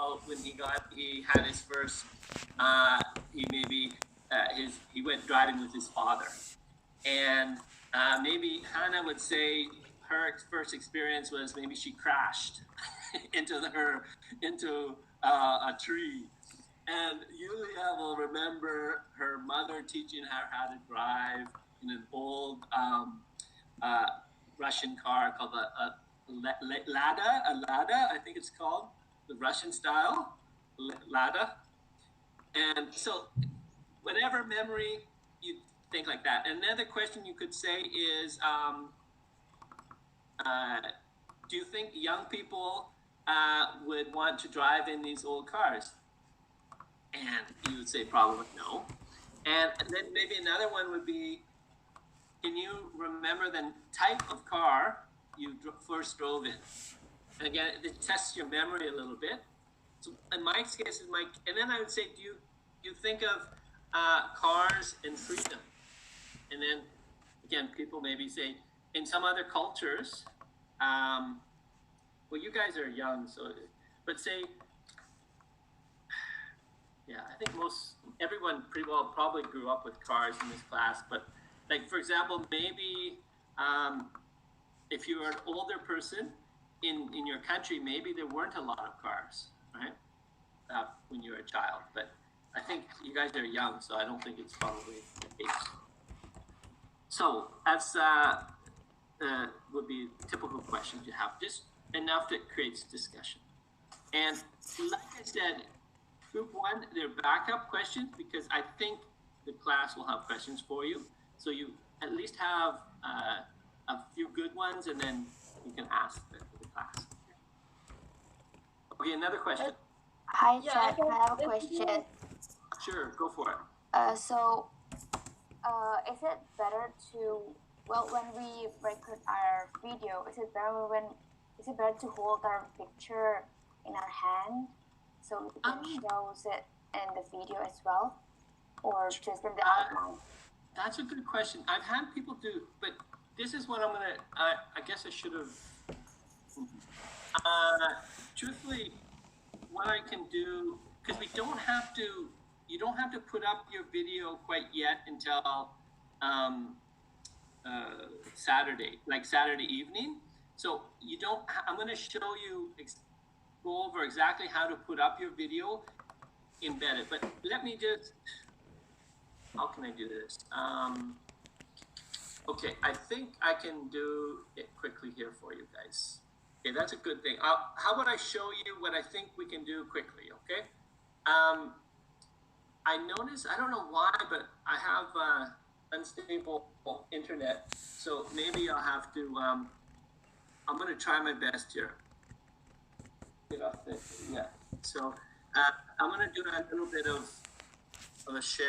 about when he had his first, he went driving with his father. And maybe Hannah would say her first experience was maybe she crashed into a tree. And Yulia will remember her mother teaching her how to drive in an old Russian car called a Lada, I think it's called, the Russian style, Lada. And so whatever memory you think like that. Another question you could say is, do you think young people would want to drive in these old cars? And you would say probably no. And then maybe another one would be, can you remember the type of car you first drove in? And again, it tests your memory a little bit. So in Mike's case, and then I would say, do you think of cars and freedom? And then again, people maybe say, in some other cultures, well, you guys are young, so, but say, yeah, I think everyone pretty well probably grew up with cars in this class, but like, for example, maybe if you were an older person in your country, maybe there weren't a lot of cars, right? When you were a child, but I think you guys are young, so I don't think it's probably the case. So that's would be typical questions you have, just enough that creates discussion. And like I said, group one, they're backup questions because I think the class will have questions for you. So you at least have a few good ones, and then you can ask the class. Okay, another question. Hi, Chad. I have a question. Sure, go for it. Is it better to, when we record our video, is it better to hold our picture in our hand so we can show it in the video as well, or just in the outline? That's a good question. I've had people do, but this is what I'm gonna. I guess I should have. Truthfully, what I can do, because we don't have to. You don't have to put up your video quite yet until Saturday, like Saturday evening. So you don't. I'm going to show you, go over exactly how to put up your video embedded. But let me just. How can I do this? Okay, I think I can do it quickly here for you guys. Okay, that's a good thing. How about I show you what I think we can do quickly? Okay. I noticed, I don't know why, but I have unstable internet, so maybe I'll have to, I'm going to try my best here. Get off this, yeah. So I'm going to do a little bit of a share.